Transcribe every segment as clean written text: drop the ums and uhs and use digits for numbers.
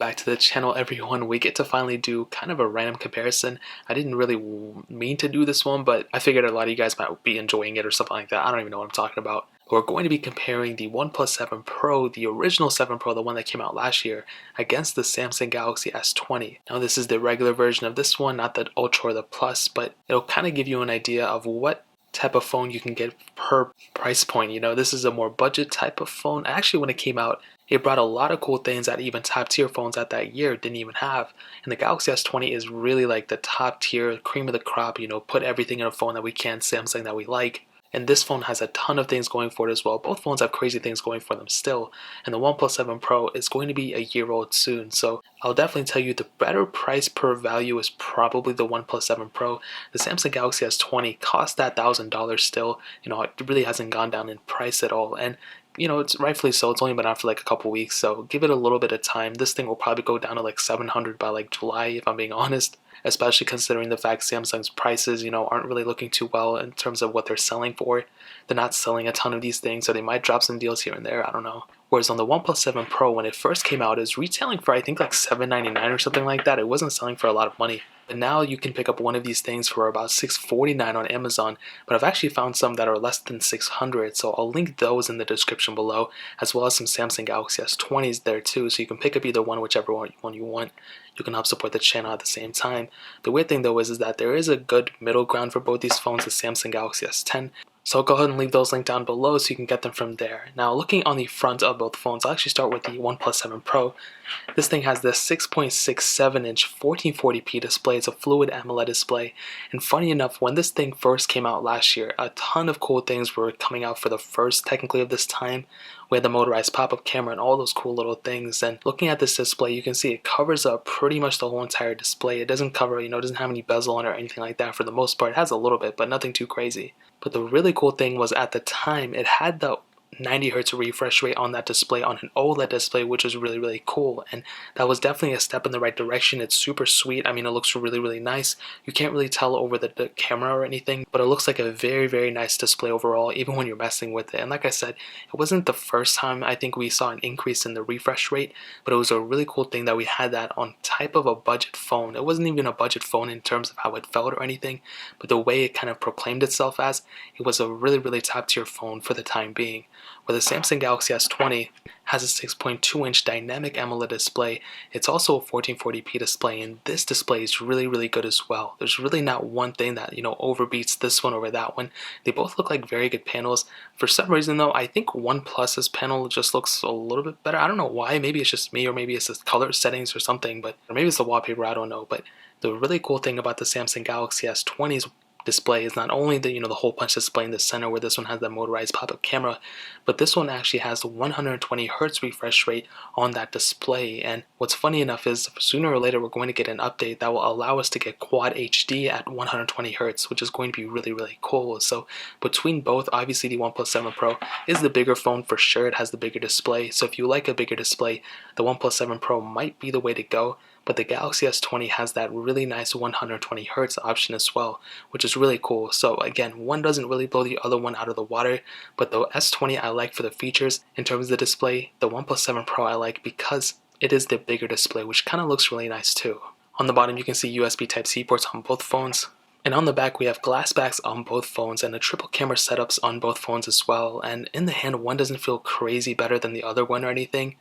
Back to the channel, everyone. We get to finally do kind of a random comparison. I didn't really mean to do this one, but I figured a lot of you guys might be enjoying it or something like that. I don't even know what I'm talking about. We're going to be comparing the OnePlus 7 Pro, the original 7 Pro, the one that came out last year, against the Samsung Galaxy S20. Now this is the regular version of this one, not the Ultra or the Plus, but it'll kind of give you an idea of what type of phone you can get per price point. You know, this is a more budget type of phone. Actually, when it came out, it brought a lot of cool things that even top tier phones at that year didn't even have. And the Galaxy S20 is really like the top tier, cream of the crop, you know, put everything in a phone that we can, Samsung that we like. And this phone has a ton of things going for it as well. Both phones have crazy things going for them still. And the OnePlus 7 Pro is going to be a year old soon. So I'll definitely tell you the better price per value is probably the OnePlus 7 Pro. The Samsung Galaxy S20 cost that $1,000 still. You know, it really hasn't gone down in price at all. And you know, it's rightfully so. It's only been out for like a couple weeks, so give it a little bit of time. This thing will probably go down to like 700 by like July, if I'm being honest, especially considering the fact Samsung's prices, you know, aren't really looking too well in terms of what they're selling for. They're not selling a ton of these things, so they might drop some deals here and there. I don't know. Whereas on the OnePlus 7 Pro, when it first came out, it was retailing for I think like $799 or something like that. It wasn't selling for a lot of money. But now you can pick up one of these things for about $649 on Amazon, but I've actually found some that are less than $600, so I'll link those in the description below, as well as some Samsung Galaxy S20s there too, so you can pick up either one, whichever one you want. You can help support the channel at the same time. The weird thing though is that there is a good middle ground for both these phones, the Samsung Galaxy S10. So I'll go ahead and leave those linked down below so you can get them from there. Now looking on the front of both phones, I'll actually start with the OnePlus 7 Pro. This thing has this 6.67 inch 1440p display. It's a fluid AMOLED display. And funny enough, when this thing first came out last year, a ton of cool things were coming out for the first technically of this time. We had the motorized pop-up camera and all those cool little things. And looking at this display, you can see it covers up pretty much the whole entire display. It doesn't cover, you know, it doesn't have any bezel on it or anything like that for the most part. It has a little bit, but nothing too crazy. But the really cool thing was at the time, it had the 90 Hz refresh rate on that display on an OLED display, which is really, really cool. And that was definitely a step in the right direction. It's super sweet. I mean, it looks really, really nice. You can't really tell over the camera or anything, but it looks like a very, very nice display overall, even when you're messing with it. And like I said, it wasn't the first time I think we saw an increase in the refresh rate, but it was a really cool thing that we had that on type of a budget phone. It wasn't even a budget phone in terms of how it felt or anything, but the way it kind of proclaimed itself as, it was a really, really top tier phone for the time being. Where the Samsung Galaxy S20 has a 6.2 inch dynamic AMOLED display, it's also a 1440p display, and this display is really, really good as well. There's really not one thing that, you know, overbeats this one over that one. They both look like very good panels. For some reason though, I think OnePlus's panel just looks a little bit better. I don't know why. Maybe it's just me, or maybe it's the color settings or something, but or maybe it's the wallpaper, I don't know. But the really cool thing about the Samsung Galaxy S20's display is not only the, you know, the hole punch display in the center where this one has that motorized pop-up camera, but this one actually has the 120 Hz refresh rate on that display. And what's funny enough is sooner or later we're going to get an update that will allow us to get Quad HD at 120 Hz, which is going to be really, really cool. So between both, obviously the OnePlus 7 Pro is the bigger phone for sure. It has the bigger display, so if you like a bigger display, the OnePlus 7 Pro might be the way to go. But the Galaxy S20 has that really nice 120 Hz option as well, which is really cool. So again, one doesn't really blow the other one out of the water, but the S20 I like for the features in terms of the display. The OnePlus 7 Pro I like because it is the bigger display, which kind of looks really nice too. On the bottom you can see USB Type-C ports on both phones. And on the back we have glass backs on both phones and the triple camera setups on both phones as well. And in the hand, one doesn't feel crazy better than the other one or anything.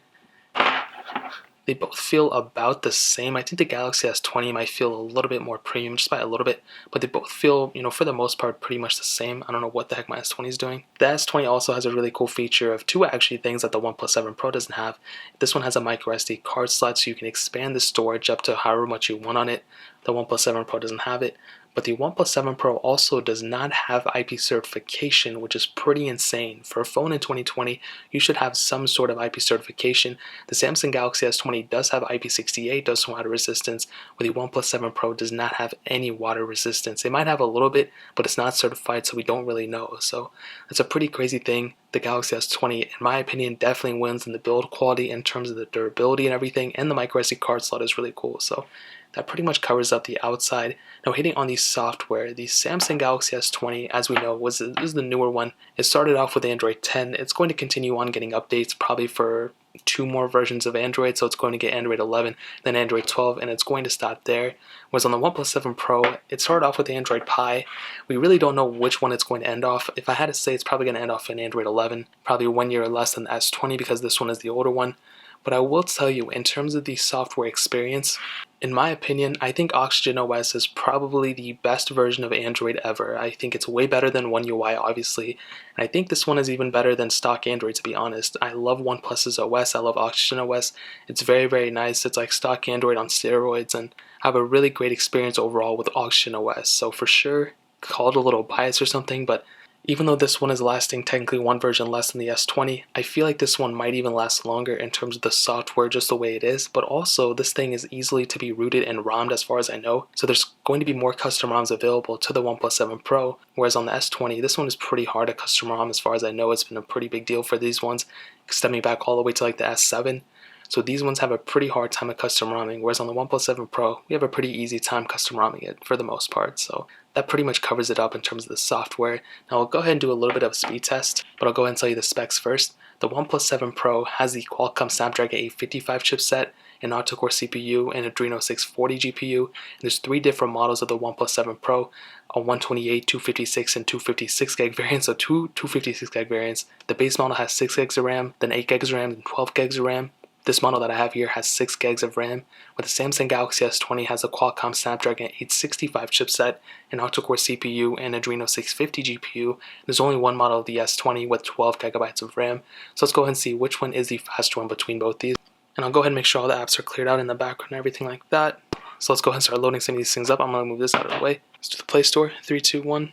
They both feel about the same. I think the Galaxy S20 might feel a little bit more premium, just by a little bit, but they both feel, you know, for the most part, pretty much the same. I don't know what the heck my S20 is doing. The S20 also has a really cool feature of two actually things that the OnePlus 7 Pro doesn't have. This one has a micro SD card slot, so you can expand the storage up to however much you want on it. The OnePlus 7 Pro doesn't have it. But the OnePlus 7 Pro also does not have IP certification, which is pretty insane. For a phone in 2020, you should have some sort of IP certification. The Samsung Galaxy S20 does have IP68, does some water resistance, where the OnePlus 7 Pro does not have any water resistance. It might have a little bit, but it's not certified, so we don't really know. So that's a pretty crazy thing. The Galaxy S20, in my opinion, definitely wins in the build quality in terms of the durability and everything, and the micro SD card slot is really cool. So that pretty much covers up the outside. Now hitting on the software, the Samsung Galaxy S20, as we know, is the newer one. It started off with Android 10. It's going to continue on getting updates probably for two more versions of Android, so it's going to get Android 11, then Android 12, and it's going to stop there. Whereas on the OnePlus 7 Pro, it started off with Android Pie. We really don't know which one it's going to end off. If I had to say, it's probably going to end off in Android 11, probably 1 year or less than the S20 because this one is the older one. But I will tell you, in terms of the software experience, in my opinion, I think Oxygen OS is probably the best version of Android ever. I think it's way better than One UI, obviously. And I think this one is even better than stock Android, to be honest. I love OnePlus's OS. I love Oxygen OS. It's very, very nice. It's like stock Android on steroids, and I have a really great experience overall with Oxygen OS. So for sure, call it a little bias or something, but even though this one is lasting technically one version less than the S20, I feel like this one might even last longer in terms of the software just the way it is, but also this thing is easily to be rooted and ROMmed as far as I know, so there's going to be more custom ROMs available to the OnePlus 7 Pro, whereas on the S20, this one is pretty hard to custom ROM as far as I know. It's been a pretty big deal for these ones, stemming back all the way to like the S7. So these ones have a pretty hard time at custom ROMing, whereas on the OnePlus 7 Pro, we have a pretty easy time custom ROMing it for the most part. So that pretty much covers it up in terms of the software. Now I'll go ahead and do a little bit of a speed test, but I'll go ahead and tell you the specs first. The OnePlus 7 Pro has the Qualcomm Snapdragon 855 chipset, an octa-core CPU, and Adreno 640 GPU. And there's three different models of the OnePlus 7 Pro, a 128, 256, and 256 gig variants, so two 256 gig variants. The base model has 6 gigs of RAM, then 8 gigs of RAM, and 12 gigs of RAM. This model that I have here has 6 gigs of RAM, where the Samsung Galaxy S20 has a Qualcomm Snapdragon 865 chipset, an octa-core CPU, and Adreno 650 GPU. There's only one model of the S20 with 12 gigabytes of RAM, so let's go ahead and see which one is the faster one between both these. And I'll go ahead and make sure all the apps are cleared out in the background and everything like that. So let's go ahead and start loading some of these things up. I'm going to move this out of the way. Let's do the Play Store, 3, 2, 1.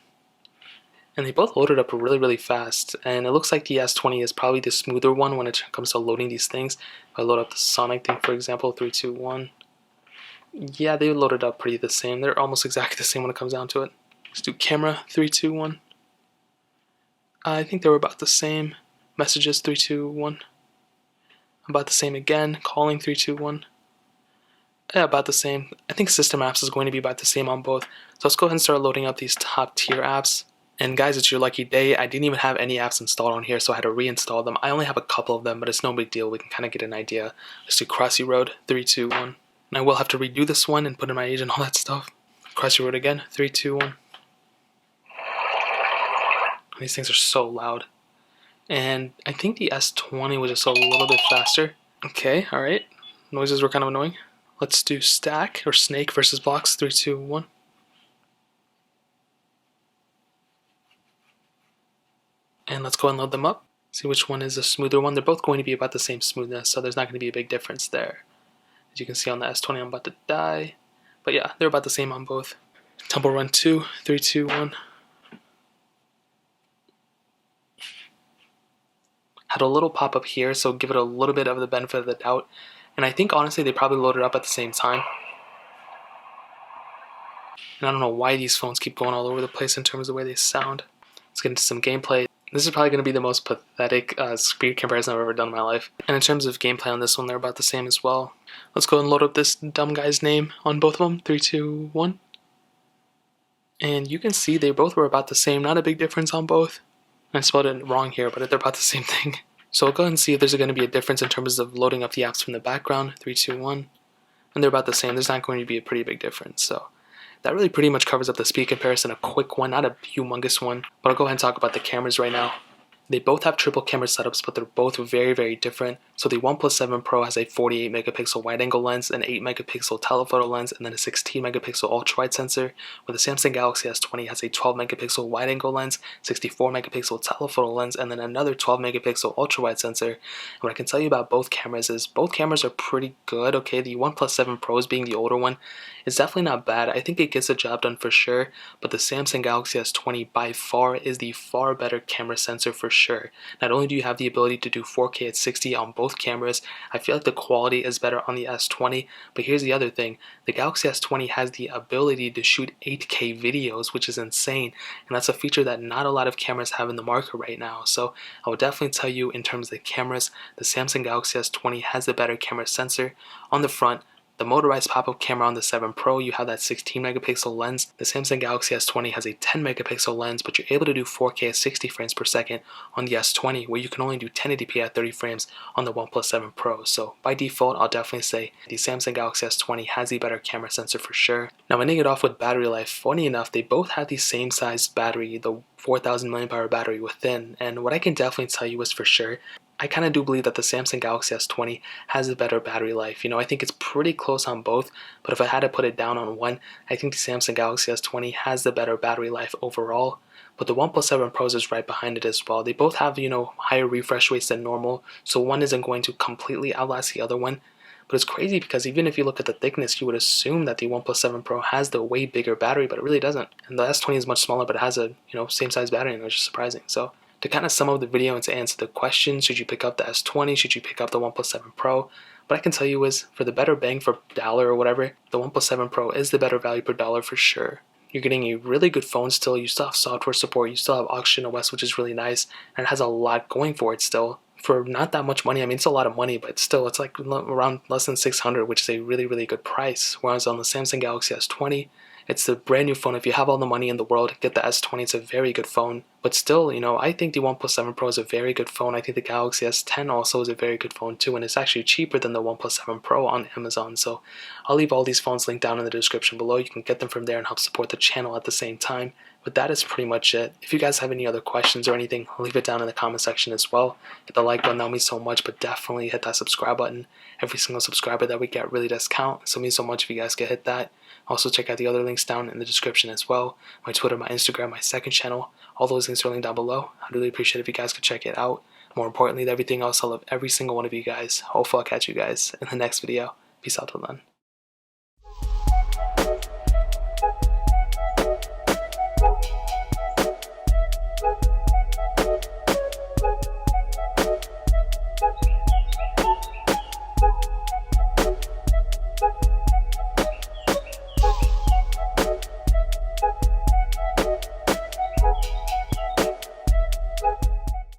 And they both loaded up really, really fast. And it looks like the S20 is probably the smoother one when it comes to loading these things. If I load up the Sonic thing, for example, 3, 2, 1. Yeah, they loaded up pretty the same. They're almost exactly the same when it comes down to it. Let's do camera, 3, 2, 1. I think they were about the same. Messages, 3, 2, 1. About the same again. Calling, 3, 2, 1. Yeah, about the same. I think System Apps is going to be about the same on both. So let's go ahead and start loading up these top tier apps. And guys, it's your lucky day. I didn't even have any apps installed on here, so I had to reinstall them. I only have a couple of them, but it's no big deal. We can kind of get an idea. Let's do Crossy Road, 3, 2, 1. And I will have to redo this one and put in my age and all that stuff. Crossy Road again, 3, 2, 1. These things are so loud. And I think the S20 was just a little bit faster. Okay, alright. Noises were kind of annoying. Let's do Stack or Snake versus Blocks, 3, 2, 1. And let's go and load them up. See which one is the smoother one. They're both going to be about the same smoothness, so there's not going to be a big difference there. As you can see on the S20, I'm about to die. But yeah, they're about the same on both. Temple Run 2, 3, 2, 1. Had a little pop-up here, so give it a little bit of the benefit of the doubt. And I think, honestly, they probably loaded up at the same time. And I don't know why these phones keep going all over the place in terms of the way they sound. Let's get into some gameplay. This is probably going to be the most pathetic speed comparison I've ever done in my life. And in terms of gameplay on this one, they're about the same as well. Let's go and load up this dumb guy's name on both of them. 3, 2, 1. And you can see they both were about the same. Not a big difference on both. I spelled it wrong here, but they're about the same thing. So I'll go ahead and see if there's going to be a difference in terms of loading up the apps from the background. 3, 2, 1. And they're about the same. There's not going to be a pretty big difference. So that really pretty much covers up the speed comparison. A quick one, not a humongous one. But I'll go ahead and talk about the cameras right now. They both have triple camera setups, but they're both very, very different. So the OnePlus 7 Pro has a 48 megapixel wide-angle lens, an 8 megapixel telephoto lens, and then a 16 megapixel ultra-wide sensor, where the Samsung Galaxy S20 has a 12 megapixel wide-angle lens, 64 megapixel telephoto lens, and then another 12 megapixel ultra-wide sensor. And what I can tell you about both cameras is both cameras are pretty good, okay? The OnePlus 7 Pro, being the older one, is definitely not bad. I think it gets the job done for sure, but the Samsung Galaxy S20 by far is the far better camera sensor for sure. Not only do you have the ability to do 4K at 60 on both cameras, I feel like the quality is better on the S20, but here's the other thing. The Galaxy S20 has the ability to shoot 8K videos, which is insane, and that's a feature that not a lot of cameras have in the market right now. So I would definitely tell you, in terms of the cameras, the Samsung Galaxy S20 has the better camera sensor. On the front, the motorized pop-up camera on the 7 Pro, you have that 16 megapixel lens. The Samsung Galaxy S20 has a 10 megapixel lens, but you're able to do 4K at 60 frames per second on the S20, where you can only do 1080p at 30 frames on the OnePlus 7 Pro. So by default, I'll definitely say the Samsung Galaxy S20 has the better camera sensor for sure. Now ending it off with battery life, funny enough, they both have the same size battery, the 4000 mAh battery within, and what I can definitely tell you is for sure, I kind of do believe that the Samsung Galaxy S20 has a better battery life. I think it's pretty close on both, but if I had to put it down on one, I think the Samsung Galaxy S20 has the better battery life overall. But the OnePlus 7 Pros is right behind it as well. They both have, higher refresh rates than normal, so one isn't going to completely outlast the other one. But it's crazy because even if you look at the thickness, you would assume that the OnePlus 7 Pro has the way bigger battery, but it really doesn't. And the S20 is much smaller, but it has a, same size battery, which is surprising. So to kind of sum up the video and to answer the question, should you pick up the S20, should you pick up the OnePlus 7 Pro? What I can tell you is, for the better bang for dollar or whatever, the OnePlus 7 Pro is the better value per dollar for sure. You're getting a really good phone still, you still have software support, you still have Oxygen OS, which is really nice, and it has a lot going for it still. For not that much money, I mean, it's a lot of money, but still, it's like around less than $600, which is a really, really good price. Whereas on the Samsung Galaxy S20, it's the brand new phone. If you have all the money in the world, get the S20. It's a very good phone. But still, I think the OnePlus 7 Pro is a very good phone. I think the Galaxy S10 also is a very good phone too, and it's actually cheaper than the OnePlus 7 Pro on Amazon. So I'll leave all these phones linked down in the description below. You can get them from there and help support the channel at the same time. But that is pretty much it. If you guys have any other questions or anything, leave it down in the comment section as well. Hit the like button, that means so much, but definitely hit that subscribe button. Every single subscriber that we get really does count, so it means so much if you guys could hit that. Also check out the other links down in the description as well. My Twitter, my Instagram, my second channel. All those links are linked down below. I'd really appreciate if you guys could check it out. More importantly than everything else, I love every single one of you guys. Hopefully I'll catch you guys in the next video. Peace out till then.